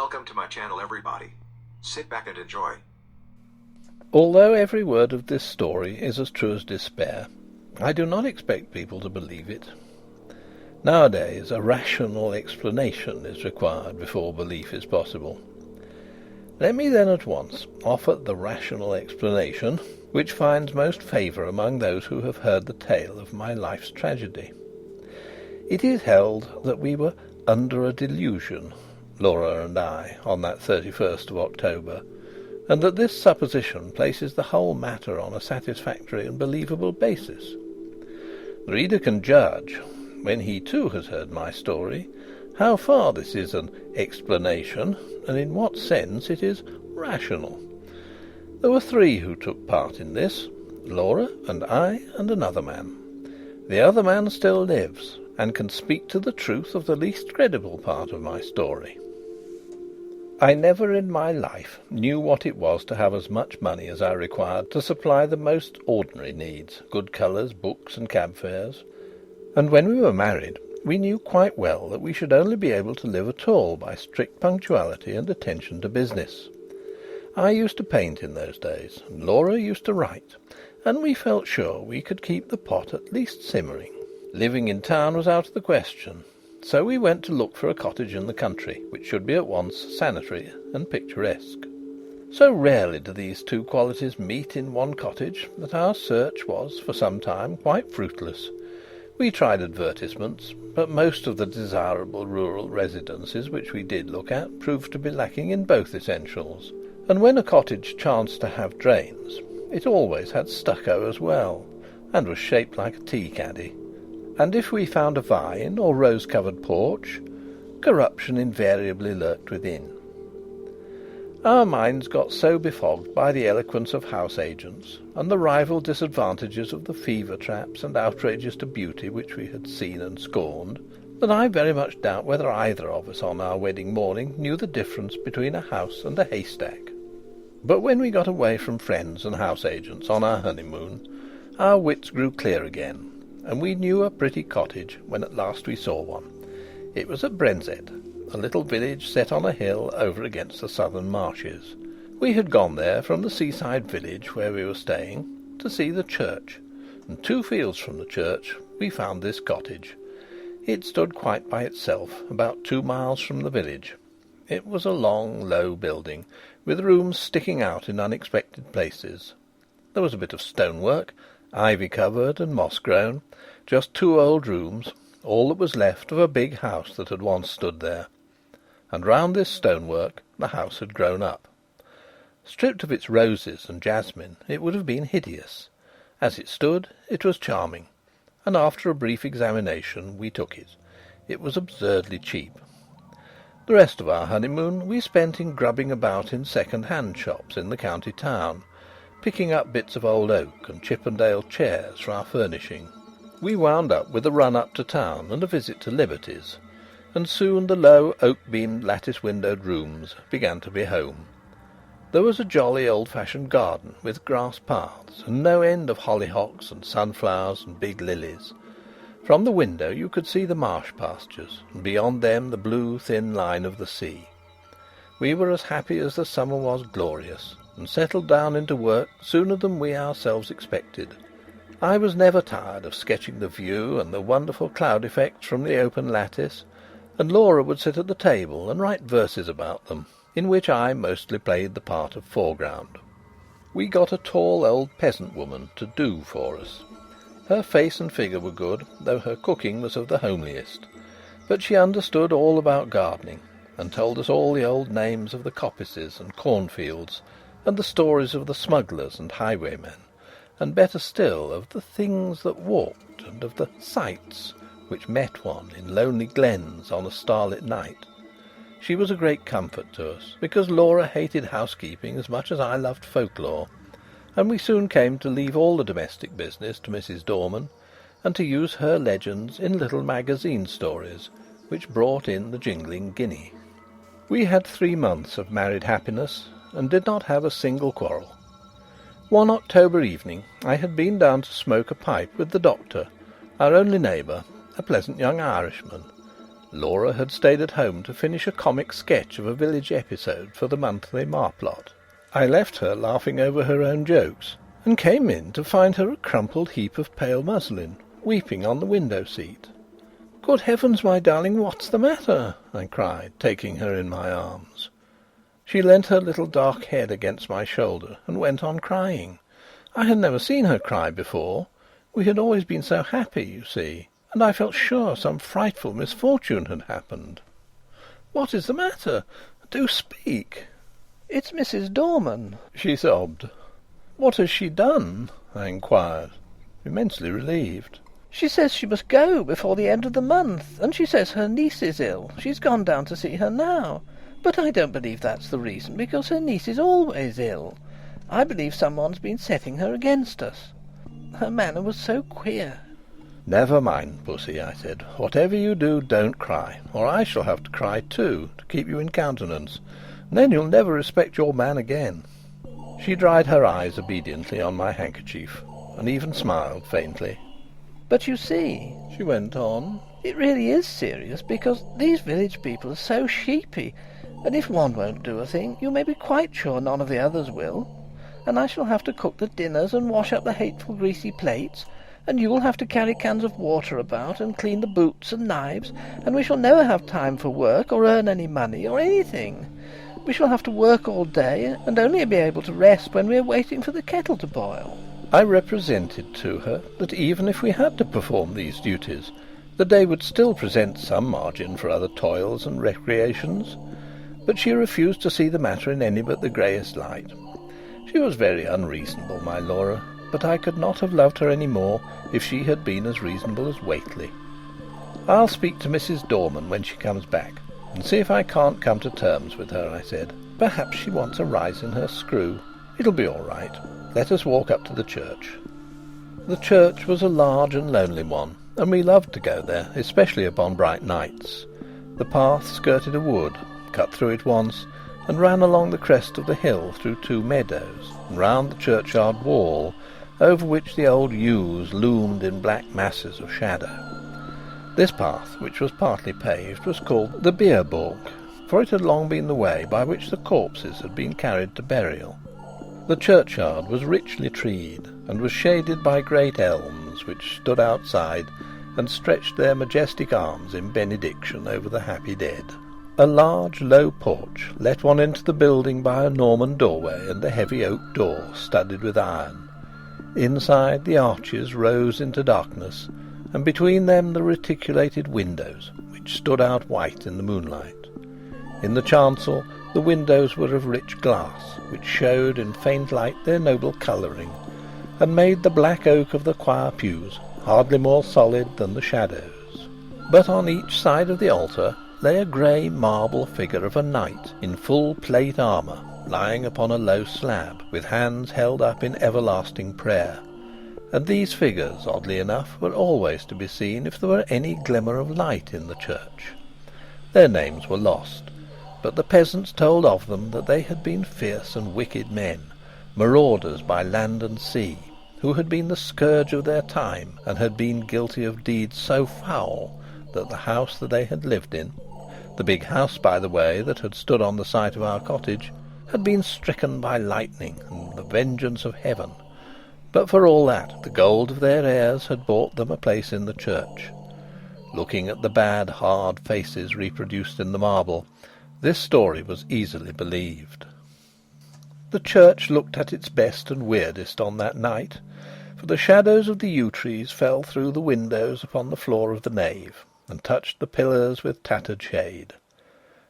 Welcome to my channel, everybody. Sit back and enjoy. Although every word of this story is as true as despair, I do not expect people to believe it. Nowadays, a rational explanation is required before belief is possible. Let me then at once offer the rational explanation which finds most favour among those who have heard the tale of my life's tragedy. It is held that we were under a delusion, Laura and I, on that 31st of October, and that this supposition places the whole matter on a satisfactory and believable basis. The reader can judge, when he too has heard my story, how far this is an explanation, and in what sense it is rational. There were three who took part in this: Laura and I and another man. The other man still lives, and can speak to the truth of the least credible part of my story. I never in my life knew what it was to have as much money as I required to supply the most ordinary needs, good colours, books, and cab fares. And when we were married, we knew quite well that we should only be able to live at all by strict punctuality and attention to business. I used to paint in those days, and Laura used to write, and we felt sure we could keep the pot at least simmering. Living in town was out of the question, so we went to look for a cottage in the country, which should be at once sanitary and picturesque. So rarely do these two qualities meet in one cottage that our search was, for some time, quite fruitless. We tried advertisements, but most of the desirable rural residences which we did look at proved to be lacking in both essentials. And when a cottage chanced to have drains, it always had stucco as well, and was shaped like a tea-caddy. And if we found a vine or rose-covered porch, corruption invariably lurked within. Our minds got so befogged by the eloquence of house-agents, and the rival disadvantages of the fever traps and outrages to beauty which we had seen and scorned, that I very much doubt whether either of us on our wedding morning knew the difference between a house and a haystack. But when we got away from friends and house-agents on our honeymoon, our wits grew clear again, and we knew a pretty cottage when at last we saw one. It was at Brenzett, a little village set on a hill over against the southern marshes. We had gone there from the seaside village where we were staying to see the church, and 2 fields from the church we found this cottage. It stood quite by itself, about 2 miles from the village. It was a long, low building, with rooms sticking out in unexpected places. There was a bit of stonework, ivy-covered and moss-grown, just 2 old rooms, all that was left of a big house that had once stood there. And round this stonework the house had grown up. Stripped of its roses and jasmine, it would have been hideous. As it stood, it was charming, and after a brief examination we took it. It was absurdly cheap. The rest of our honeymoon we spent in grubbing about in second-hand shops in the county town, picking up bits of old oak and Chippendale chairs for our furnishing. We wound up with a run up to town and a visit to Liberty's, and soon the low oak-beamed lattice-windowed rooms began to be home. There was a jolly old-fashioned garden with grass paths and no end of hollyhocks and sunflowers and big lilies. From the window you could see the marsh pastures, and beyond them the blue thin line of the sea. We were as happy as the summer was glorious, and settled down into work sooner than we ourselves expected. I was never tired of sketching the view and the wonderful cloud effects from the open lattice, and Laura would sit at the table and write verses about them, in which I mostly played the part of foreground. We got a tall old peasant woman to do for us. Her face and figure were good, though her cooking was of the homeliest, but she understood all about gardening, and told us all the old names of the coppices and cornfields, and the stories of the smugglers and highwaymen, and better still, of the things that walked, and of the sights which met one in lonely glens on a starlit night. She was a great comfort to us, because Laura hated housekeeping as much as I loved folklore, and we soon came to leave all the domestic business to Mrs. Dorman, and to use her legends in little magazine stories, which brought in the jingling guinea. We had 3 months of married happiness, and did not have a single quarrel. One October evening I had been down to smoke a pipe with the doctor, our only neighbour, a pleasant young Irishman. Laura had stayed at home to finish a comic sketch of a village episode for the monthly Marplot. I left her laughing over her own jokes, and came in to find her a crumpled heap of pale muslin, weeping on the window-seat. "Good heavens, my darling, what's the matter?" I cried, taking her in my arms. She leant her little dark head against my shoulder and went on crying. I had never seen her cry before. We had always been so happy, you see, and I felt sure some frightful misfortune had happened. "What is the matter? Do speak." "It's Mrs. Dorman," she sobbed. "What has she done?" I inquired, immensely relieved. "She says she must go before the end of the month, and she says her niece is ill. She's gone down to see her now. But I don't believe that's the reason, because her niece is always ill. I believe someone's been setting her against us. Her manner was so queer." "Never mind, Pussy," I said. "Whatever you do, don't cry, or I shall have to cry too, to keep you in countenance, and then you'll never respect your man again." She dried her eyes obediently on my handkerchief, and even smiled faintly. "But you see," she went on, "it really is serious, because these village people are so sheepy, and if one won't do a thing, you may be quite sure none of the others will. And I shall have to cook the dinners and wash up the hateful greasy plates, and you'll have to carry cans of water about and clean the boots and knives, and we shall never have time for work or earn any money or anything. We shall have to work all day and only be able to rest when we are waiting for the kettle to boil." I represented to her that even if we had to perform these duties, the day would still present some margin for other toils and recreations, but she refused to see the matter in any but the greyest light. She was very unreasonable, my Laura, but I could not have loved her any more if she had been as reasonable as Whately. "I'll speak to Mrs. Dorman when she comes back, and see if I can't come to terms with her," I said. "Perhaps she wants a rise in her screw. It'll be all right. Let us walk up to the church." The church was a large and lonely one, and we loved to go there, especially upon bright nights. The path skirted a wood, cut through it once, and ran along the crest of the hill through 2 meadows, and round the churchyard wall, over which the old yews loomed in black masses of shadow. This path, which was partly paved, was called the Bierburg, for it had long been the way by which the corpses had been carried to burial. The churchyard was richly treed, and was shaded by great elms, which stood outside and stretched their majestic arms in benediction over the happy dead. A large, low porch let one into the building by a Norman doorway and a heavy oak door studded with iron. Inside, the arches rose into darkness, and between them the reticulated windows, which stood out white in the moonlight. In the chancel, the windows were of rich glass, which showed in faint light their noble colouring, and made the black oak of the choir pews hardly more solid than the shadows. But on each side of the altar lay a grey marble figure of a knight in full plate armour, lying upon a low slab, with hands held up in everlasting prayer. And these figures, oddly enough, were always to be seen if there were any glimmer of light in the church. Their names were lost, but the peasants told of them that they had been fierce and wicked men, marauders by land and sea, who had been the scourge of their time, and had been guilty of deeds so foul that the house that they had lived in, the big house, by the way, that had stood on the site of our cottage, had been stricken by lightning and the vengeance of heaven. But for all that, the gold of their heirs had bought them a place in the church. Looking at the bad, hard faces reproduced in the marble, this story was easily believed. The church looked at its best and weirdest on that night, for the shadows of the yew trees fell through the windows upon the floor of the nave, and touched the pillars with tattered shade.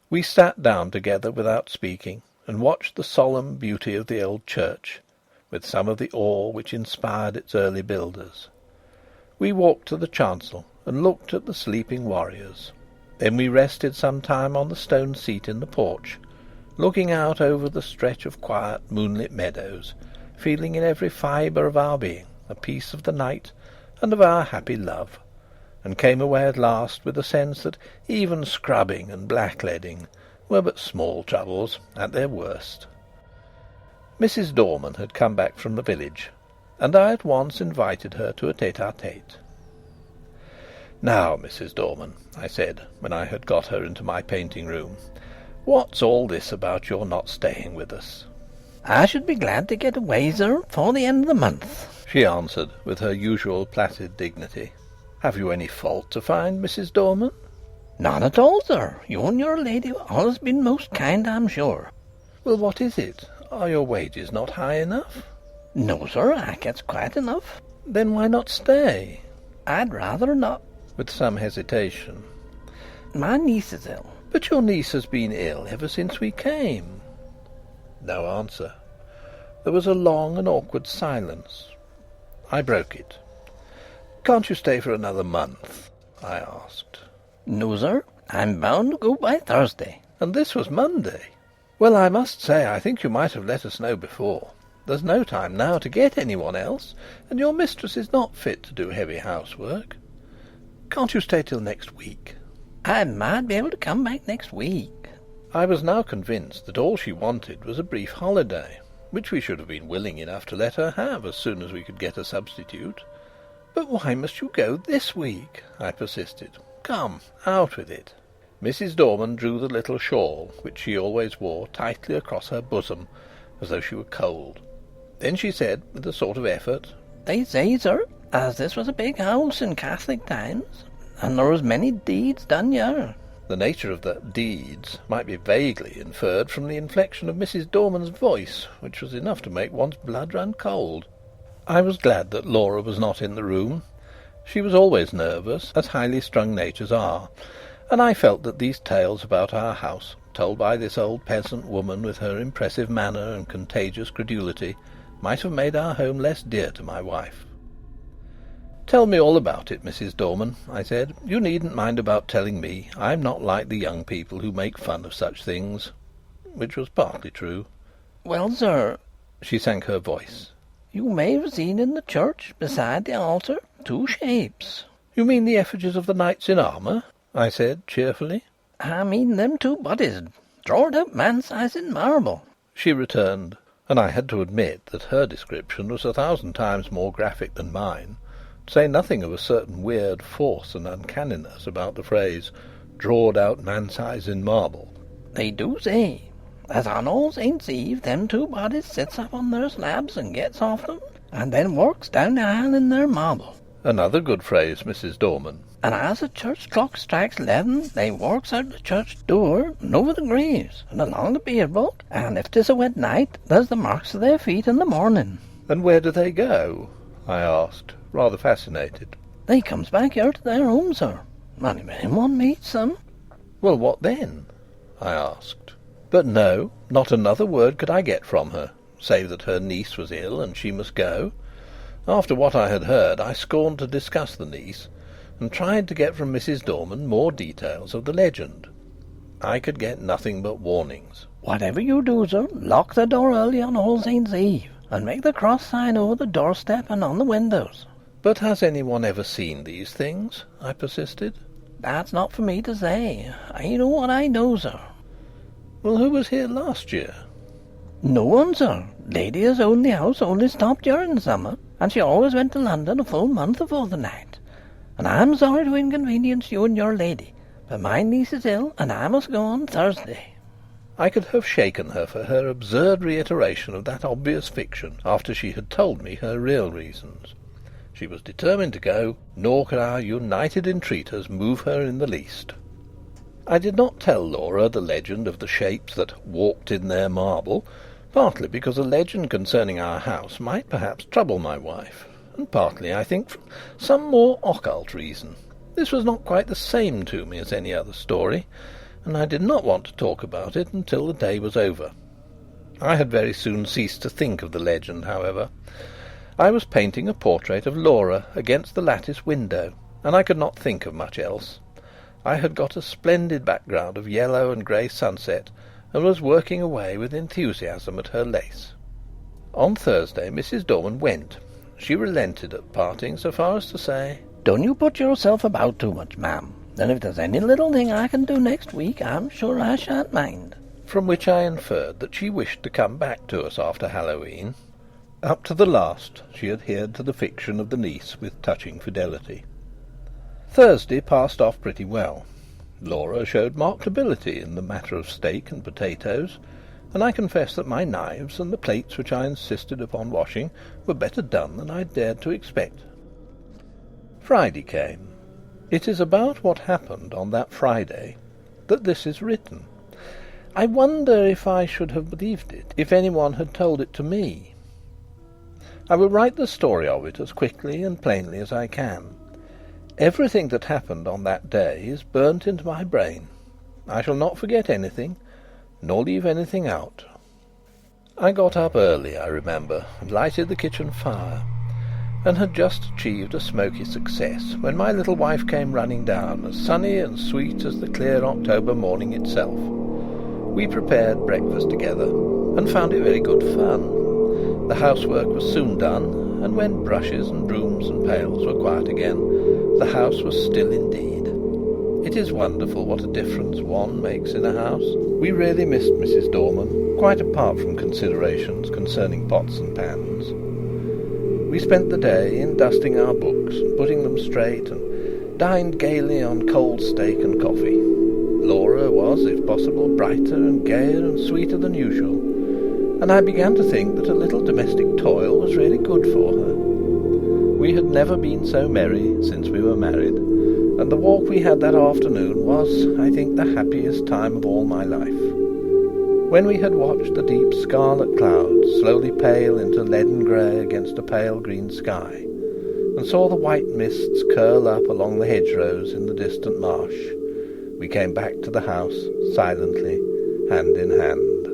We sat down together without speaking, and watched the solemn beauty of the old church, with some of the awe which inspired its early builders. We walked to the chancel, and looked at the sleeping warriors. Then we rested some time on the stone seat in the porch, looking out over the stretch of quiet moonlit meadows, feeling in every fibre of our being a piece of the night and of our happy love, and came away at last with a sense that even scrubbing and blackleading were but small troubles at their worst. Mrs. Dorman had come back from the village, and I at once invited her to a tête-à-tête. "Now, Mrs. Dorman," I said, when I had got her into my painting room, "what's all this about your not staying with us?" "I should be glad to get away, sir, before the end of the month," she answered, with her usual placid dignity. "Have you any fault to find, Mrs. Dorman?" "None at all, sir. You and your lady have always been most kind, I'm sure." "Well, what is it? Are your wages not high enough?" "No, sir, I gets quite enough." "Then why not stay?" "I'd rather not." With some hesitation. "My niece is ill." "But your niece has been ill ever since we came." No answer. There was a long and awkward silence. I broke it. "Can't you stay for another month?" I asked. "No, sir. I'm bound to go by Thursday." And this was Monday. "Well, I must say I think you might have let us know before. There's no time now to get anyone else, and your mistress is not fit to do heavy housework. Can't you stay till next week?" "I might be able to come back next week." I was now convinced that all she wanted was a brief holiday, which we should have been willing enough to let her have as soon as we could get a substitute. "But why must you go this week?" I persisted. "Come, out with it." Mrs. Dorman drew the little shawl, which she always wore, tightly across her bosom, as though she were cold. Then she said, with a sort of effort, "They say, sir, as this was a big house in Catholic times, and there was many deeds done here." The nature of the "deeds" might be vaguely inferred from the inflection of Mrs. Dorman's voice, which was enough to make one's blood run cold. I was glad that Laura was not in the room. She was always nervous, as highly strung natures are, and I felt that these tales about our house, told by this old peasant woman with her impressive manner and contagious credulity, might have made our home less dear to my wife. "Tell me all about it, Mrs. Dorman," I said. "You needn't mind about telling me. I'm not like the young people who make fun of such things." Which was partly true. "Well, sir," she sank her voice, "you may have seen in the church, beside the altar, 2 shapes." "You mean the effigies of the knights in armour?" I said cheerfully. "I mean them 2 bodies, drawed out man-size in marble," she returned, and I had to admit that her description was 1,000 times more graphic than mine, to say nothing of a certain weird force and uncanniness about the phrase "drawed out man-size in marble." "They do say as on All Saints' Eve them 2 bodies sits up on their slabs and gets off them, and then works down the aisle in their marble." Another good phrase, Mrs. Dorman. "And as the church clock strikes 11, they works out the church door and over the graves and along the bier vault, and if 'tis a wet night, there's the marks of their feet in the morning." "And where do they go?" I asked, rather fascinated. "They comes back here to their home, sir. And if anyone meets them..." "Well, what then?" I asked. But no, not another word could I get from her, save that her niece was ill and she must go. After what I had heard, I scorned to discuss the niece, and tried to get from Mrs. Dorman more details of the legend. I could get nothing but warnings. "Whatever you do, sir, lock the door early on All Saints' Eve, and make the cross sign over the doorstep and on the windows." "But has anyone ever seen these things?" I persisted. "That's not for me to say. I know what I know, sir." "Well, who was here last year?" "No one, sir. Lady as owned the house only stopped during the summer, and she always went to London a full month before the night. And I'm sorry to inconvenience you and your lady, but my niece is ill, and I must go on Thursday." I could have shaken her for her absurd reiteration of that obvious fiction after she had told me her real reasons. She was determined to go, nor could our united entreaters move her in the least. I did not tell Laura the legend of the shapes that walked in their marble, partly because a legend concerning our house might perhaps trouble my wife, and partly, I think, from some more occult reason. This was not quite the same to me as any other story, and I did not want to talk about it until the day was over. I had very soon ceased to think of the legend, however. I was painting a portrait of Laura against the lattice window, and I could not think of much else. I had got a splendid background of yellow and grey sunset, and was working away with enthusiasm at her lace. On Thursday Mrs. Dorman went. She relented at parting so far as to say, "Don't you put yourself about too much, ma'am. And if there's any little thing I can do next week, I'm sure I shan't mind." From which I inferred that she wished to come back to us after Halloween. Up to the last she adhered to the fiction of the niece with touching fidelity. Thursday passed off pretty well. Laura showed marked ability in the matter of steak and potatoes, and I confess that my knives and the plates which I insisted upon washing were better done than I dared to expect. Friday came. It is about what happened on that Friday that this is written. I wonder if I should have believed it if anyone had told it to me. I will write the story of it as quickly and plainly as I can. Everything that happened on that day is burnt into my brain. I shall not forget anything, nor leave anything out. I got up early, I remember, and lighted the kitchen fire, and had just achieved a smoky success when my little wife came running down, as sunny and sweet as the clear October morning itself. We prepared breakfast together, and found it very good fun. The housework was soon done, and when brushes and brooms and pails were quiet again, the house was still indeed. It is wonderful what a difference one makes in a house. We really missed Mrs. Dorman, quite apart from considerations concerning pots and pans. We spent the day in dusting our books and putting them straight, and dined gaily on cold steak and coffee. Laura was, if possible, brighter and gayer and sweeter than usual, and I began to think that a little domestic toil was really good for her. We had never been so merry since we were married, and the walk we had that afternoon was, I think, the happiest time of all my life. When we had watched the deep scarlet clouds slowly pale into leaden grey against a pale green sky, and saw the white mists curl up along the hedgerows in the distant marsh, we came back to the house silently, hand in hand.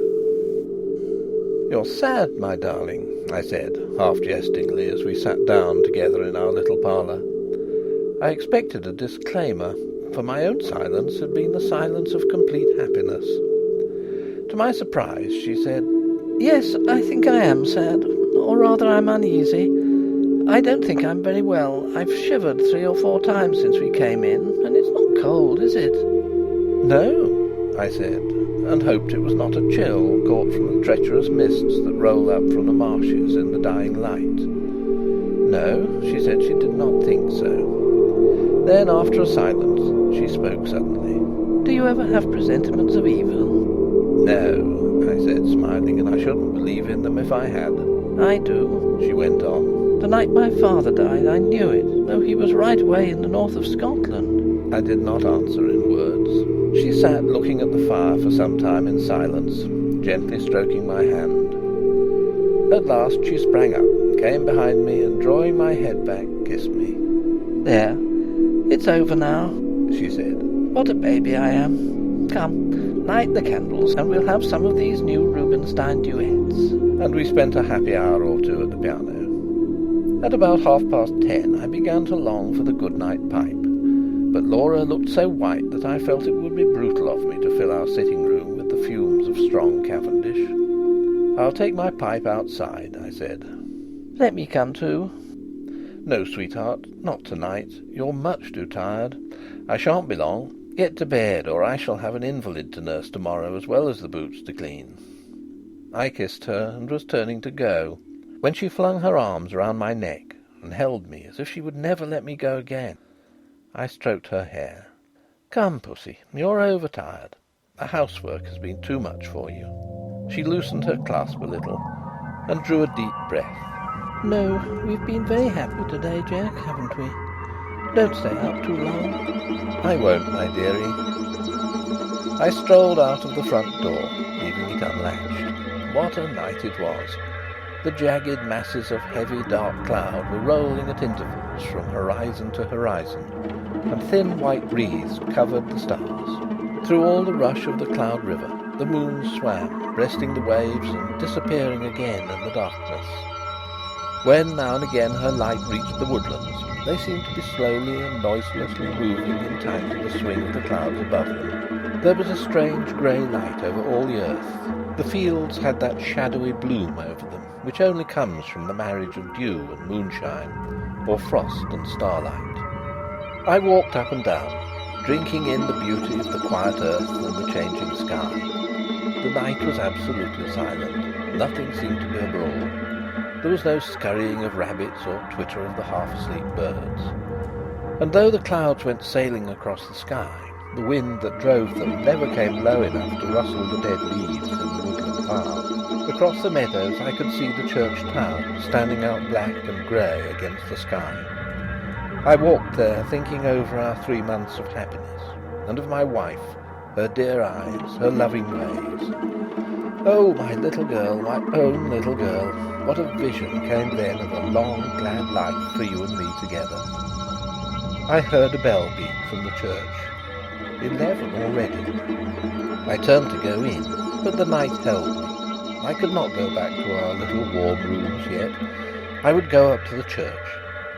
"You're sad, my darling," I said, half jestingly, as we sat down together in our little parlour. I expected a disclaimer, for my own silence had been the silence of complete happiness. To my surprise, she said, "Yes, I think I am sad, or rather I'm uneasy. I don't think I'm very well. I've shivered 3 or 4 times since we came in, and it's not cold, is it?" "No," I said, and hoped it was not a chill caught from the treacherous mists that roll up from the marshes in the dying light. "No," she said she did not think so. Then, after a silence, she spoke suddenly. "Do you ever have presentiments of evil?" "No," I said, smiling, "and I shouldn't believe in them if I had." "I do," she went on. "The night my father died, I knew it, though he was right away in the north of Scotland." I did not answer in words. She sat looking at the fire for some time in silence, gently stroking my hand. At last she sprang up, came behind me, and drawing my head back, kissed me. "There, it's over now," she said. "What a baby I am. Come, light the candles, and we'll have some of these new Rubinstein duets." And we spent a happy hour or 2 at the piano. At about 10:30, I began to long for the good-night pipe, but Laura looked so white that I felt it would be brutal of me to fill our sitting-room with the fumes of strong Cavendish. "I'll take my pipe outside," I said. "Let me come too." "No, sweetheart, not tonight. You're much too tired. I shan't be long. Get to bed, or I shall have an invalid to nurse tomorrow, as well as the boots to clean." I kissed her, and was turning to go, when she flung her arms round my neck and held me as if she would never let me go again. I stroked her hair. "Come, pussy, you're overtired. The housework has been too much for you." She loosened her clasp a little and drew a deep breath. "No, we've been very happy today, Jack, haven't we? Don't stay up too long." "I won't, my dearie." I strolled out of the front door, leaving it unlatched. What a night it was! The jagged masses of heavy dark cloud were rolling at intervals from horizon to horizon, and thin white wreaths covered the stars. Through all the rush of the cloud river, the moon swam, breasting the waves and disappearing again in the darkness. When now and again her light reached the woodlands, they seemed to be slowly and noiselessly moving in time to the swing of the clouds above them. There was a strange grey light over all the earth. The fields had that shadowy bloom over them, which only comes from the marriage of dew and moonshine, or frost and starlight. I walked up and down, drinking in the beauty of the quiet earth and the changing sky. The night was absolutely silent. Nothing seemed to be abroad. There was no scurrying of rabbits or twitter of the half-asleep birds. And though the clouds went sailing across the sky, the wind that drove them never came low enough to rustle the dead leaves in the woodland path. Across the meadows I could see the church tower standing out black and grey against the sky. I walked there thinking over our 3 months of happiness, and of my wife, her dear eyes, her loving ways. Oh, my little girl, my own little girl, what a vision came then of a long, glad life for you and me together. I heard a bell beat from the church. 11 already. I turned to go in, but the night held me. I could not go back to our little warm rooms yet. I would go up to the church.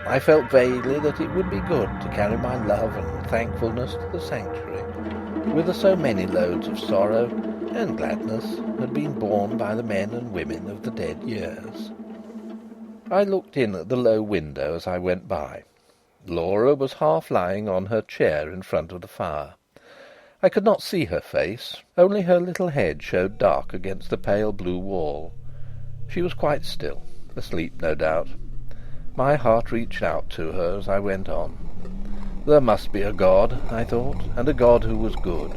I felt vaguely that it would be good to carry my love and thankfulness to the sanctuary, whither so many loads of sorrow and gladness had been borne by the men and women of the dead years. I looked in at the low window as I went by. Laura was half lying on her chair in front of the fire. I could not see her face, only her little head showed dark against the pale blue wall. She was quite still, asleep no doubt. My heart reached out to her as I went on. There must be a God, I thought, and a God who was good.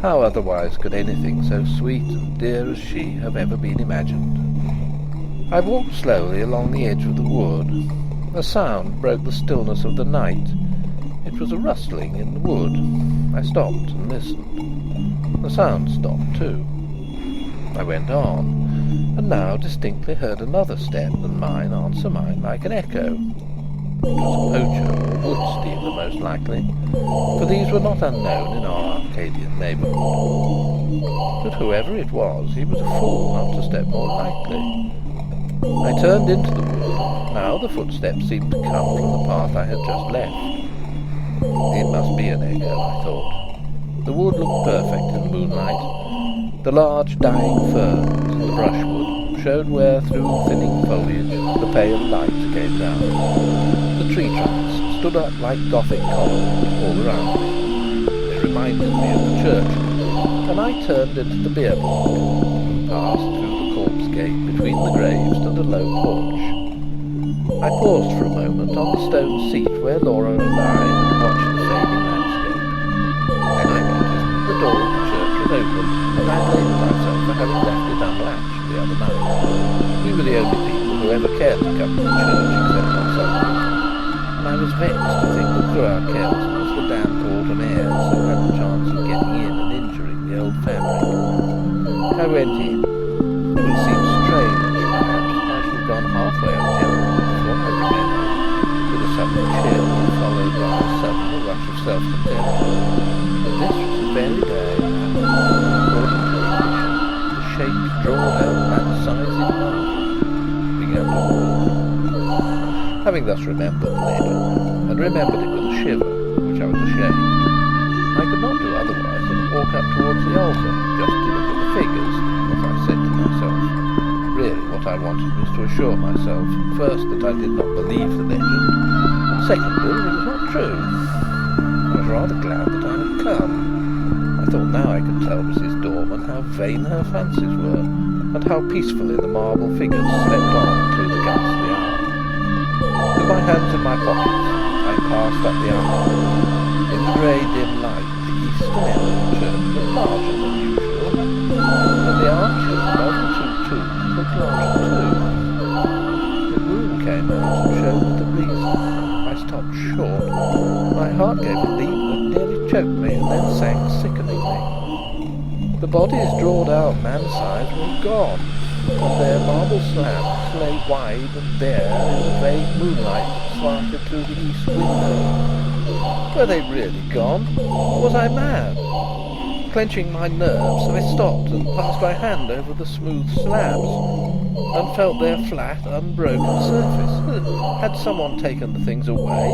How otherwise could anything so sweet and dear as she have ever been imagined? I walked slowly along the edge of the wood. A sound broke the stillness of the night. It was a rustling in the wood. I stopped and listened. The sound stopped too. I went on, and now distinctly heard another step and mine answer mine like an echo. It was a poacher or wood stealer most likely, for these were not unknown in our Arcadian neighbourhood. But whoever it was, he was a fool not to step more lightly. I turned into the wood. Now the footsteps seemed to come from the path I had just left. It must be an echo, I thought. The wood looked perfect in the moonlight. The large dying firs and the brushwood showed where through thinning foliage the pale light came down. The tree trunks stood up like Gothic columns all around me. They reminded me of the church, and I turned into the beer block and passed through the corpse gate between the graves to the low porch. I paused for a moment on the stone seat where Laura and I had watched the fading landscape. Then I noticed the door of the church was open, and I blamed myself for having left it unlatched the other night. We were the only people who ever cared to come to the church except on Sundays, and I was vexed to think that through our carelessness the damp autumn air so had the chance of getting in and injuring the old fabric. I went in. It would seem strange, perhaps, I should have gone halfway up the other before I remembered, with a sudden chill followed by a sudden rush of self-contempt. But this was the very day I was, according to tradition, the shapes drawn out man-size in marble began to walk. Having thus remembered the legend, and remembered it with a shiver, which I was ashamed, I could not do otherwise than walk up towards the altar, just to look at the figures, as I said to myself. Really, what I wanted was to assure myself, first, that I did not believe the legend, and secondly, that it was not true. I was rather glad that I had come. I thought now I could tell Mrs. Dorman how vain her fancies were, and how peacefully the marble figures slept on through the ghastly hour. With my hands in my pockets, I passed up the aisle. In the grey dim light, the eastern end of the church was larger than usual, and the arches above the two tombs looked larger too. The groom came out and showed me the reason. I stopped short. My heart gave a leap that nearly choked me and then sank sickeningly. The bodies drawn out man-size were gone, and their marble slabs lay wide and bare in the vague moonlight that slanted through the east window. Were they really gone, or was I mad? Clenching my nerves, I stopped and passed my hand over the smooth slabs, and felt their flat, unbroken surface. Had someone taken the things away?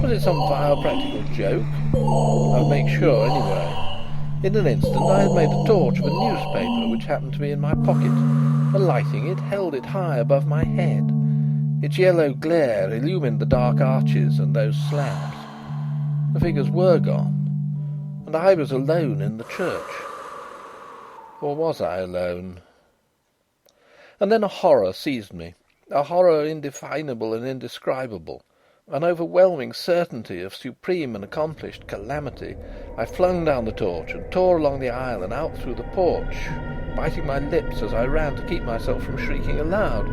Was it some vile practical joke? I would make sure anyway. In an instant I had made a torch of a newspaper which happened to be in my pocket, and lighting it, held it high above my head. Its yellow glare illumined the dark arches and those slabs. The figures were gone, and I was alone in the church. Or was I alone? And then a horror seized me, a horror indefinable and indescribable, an overwhelming certainty of supreme and accomplished calamity, I flung down the torch and tore along the aisle and out through the porch, biting my lips as I ran to keep myself from shrieking aloud.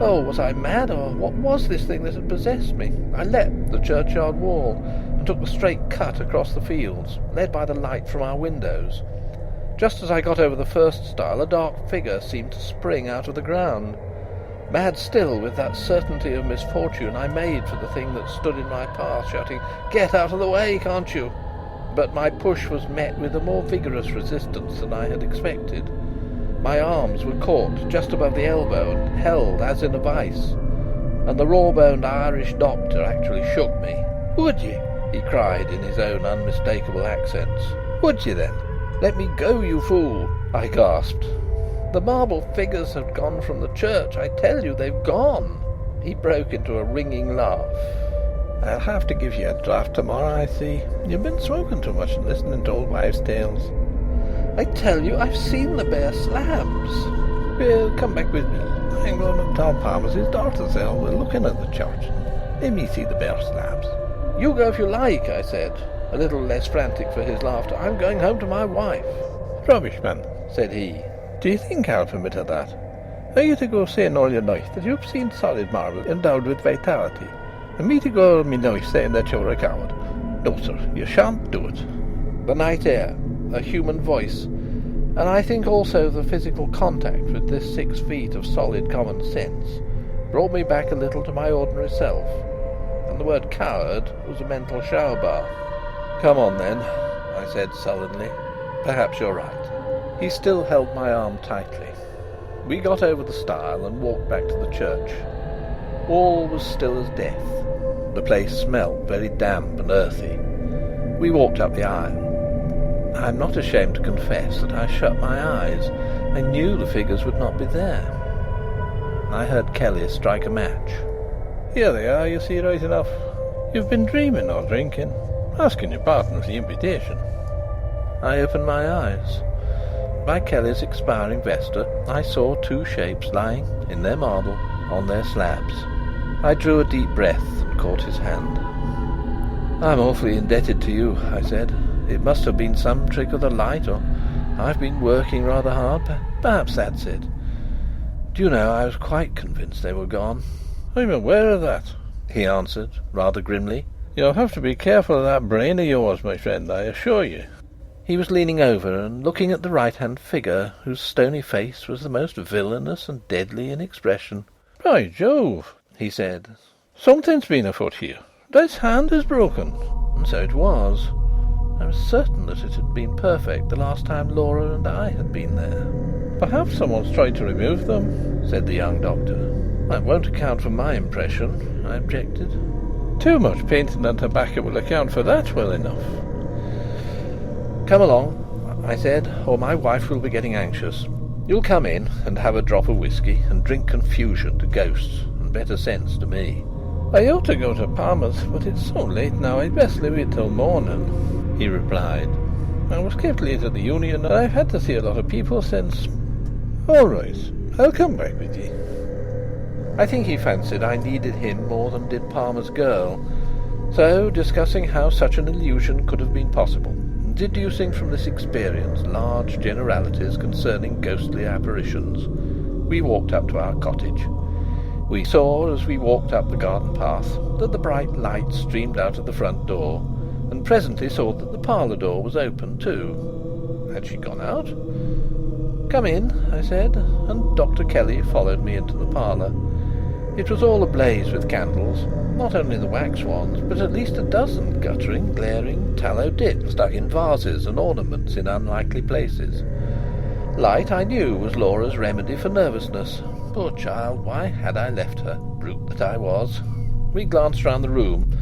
Oh, was I mad, or what was this thing that had possessed me? I leapt the churchyard wall and took the straight cut across the fields, led by the light from our windows. Just as I got over the first stile, a dark figure seemed to spring out of the ground. Mad still with that certainty of misfortune, I made for the thing that stood in my path, shouting, "Get out of the way, can't you?" But my push was met with a more vigorous resistance than I had expected. My arms were caught just above the elbow and held as in a vice, and the raw-boned Irish doctor actually shook me. "Would ye?" he cried in his own unmistakable accents. "Would ye, then? Let me go, you fool!" I gasped. "The marble figures have gone from the church. I tell you, they've gone." He broke into a ringing laugh. "I'll have to give you a draught tomorrow, I see. You've been smoking too much and listening to old wives' tales." "I tell you, I've seen the bare slabs." "Well, come back with me. I'm going to Tom Palmer's. His daughter said we're looking at the church. Let me see the bare slabs." "You go if you like," I said, a little less frantic for his laughter. "I'm going home to my wife." "Rubbish, man," said he. "Do you think I'll permit of that? Are you to go saying all your life that you've seen solid marble endowed with vitality, and me to go all my life saying that you're a coward? No, sir, you shan't do it." The night air, a human voice, and I think also the physical contact with this 6 feet of solid common sense, brought me back a little to my ordinary self, and the word coward was a mental shower bath. "Come on, then," I said sullenly. "Perhaps you're right." He still held my arm tightly. We got over the stile and walked back to the church. All was still as death. The place smelt very damp and earthy. We walked up the aisle. I'm not ashamed to confess that I shut my eyes. I knew the figures would not be there. I heard Kelly strike a match. "Here they are, you see right enough. You've been dreaming or drinking. Asking your pardon for the invitation." I opened my eyes. By Kelly's expiring vesta, I saw 2 shapes lying, in their marble, on their slabs. I drew a deep breath and caught his hand. "I'm awfully indebted to you," I said. "It must have been some trick of the light, or I've been working rather hard. Perhaps that's it. Do you know, I was quite convinced they were gone." "I'm aware of that," he answered, rather grimly. "You'll have to be careful of that brain of yours, my friend, I assure you." He was leaning over and looking at the right-hand figure, whose stony face was the most villainous and deadly in expression. "By Jove," he said, "something's been afoot here. This hand is broken." And so it was. I was certain that it had been perfect the last time Laura and I had been there. "Perhaps someone's tried to remove them," said the young doctor. "That won't account for my impression," I objected. "Too much painting and tobacco will account for that well enough." "Come along," I said, "or my wife will be getting anxious. You'll come in and have a drop of whisky and drink confusion to ghosts and better sense to me." "I ought to go to Palmer's, but it's so late now, I'd best leave it till morning," he replied. "I was kept late at the Union, and I've had to see a lot of people since." "All right, I'll come back with you." I think he fancied I needed him more than did Palmer's girl. So, discussing how such an illusion could have been possible, deducing from this experience large generalities concerning ghostly apparitions, we walked up to our cottage. We saw, as we walked up the garden path, that the bright light streamed out of the front door, and presently saw that the parlour door was open too. Had she gone out? "Come in," I said, and Dr. Kelly followed me into the parlour. It was all ablaze with candles, not only the wax ones, but at least a dozen guttering, glaring tallow dips stuck in vases and ornaments in unlikely places. Light, I knew, was Laura's remedy for nervousness. Poor child, why had I left her, brute that I was? We glanced round the room,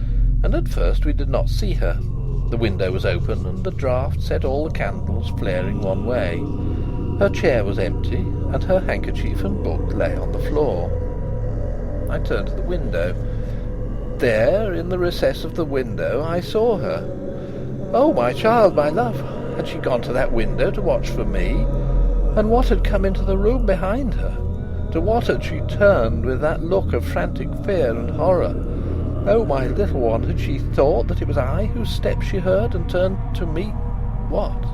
and at first we did not see her. The window was open, and the draught set all the candles flaring one way. Her chair was empty, and her handkerchief and book lay on the floor. I turned to the window. There, in the recess of the window, I saw her. Oh, my child, my love! Had she gone to that window to watch for me? And what had come into the room behind her? To what had she turned with that look of frantic fear and horror? Oh, my little one, had she thought that it was I whose steps she heard, and turned to meet what?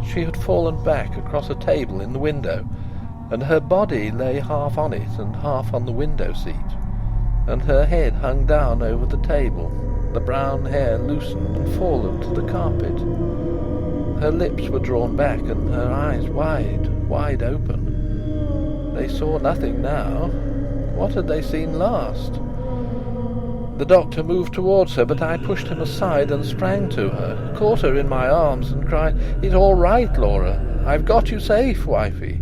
She had fallen back across a table in the window, and her body lay half on it and half on the window seat, and her head hung down over the table, the brown hair loosened and fallen to the carpet. Her lips were drawn back, and her eyes wide, wide open. They saw nothing now. What had they seen last? The doctor moved towards her, but I pushed him aside and sprang to her, caught her in my arms, and cried, "It's all right, Laura. I've got you safe, wifey."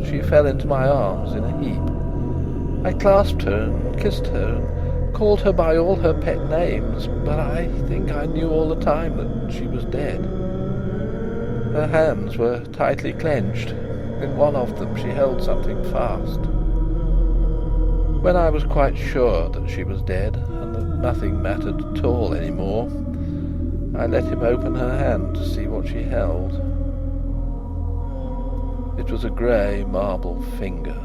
She fell into my arms in a heap. I clasped her and kissed her and called her by all her pet names, but I think I knew all the time that she was dead. Her hands were tightly clenched. In one of them she held something fast. When I was quite sure that she was dead, and that nothing mattered at all any more, I let him open her hand to see what she held. It was a grey marble finger.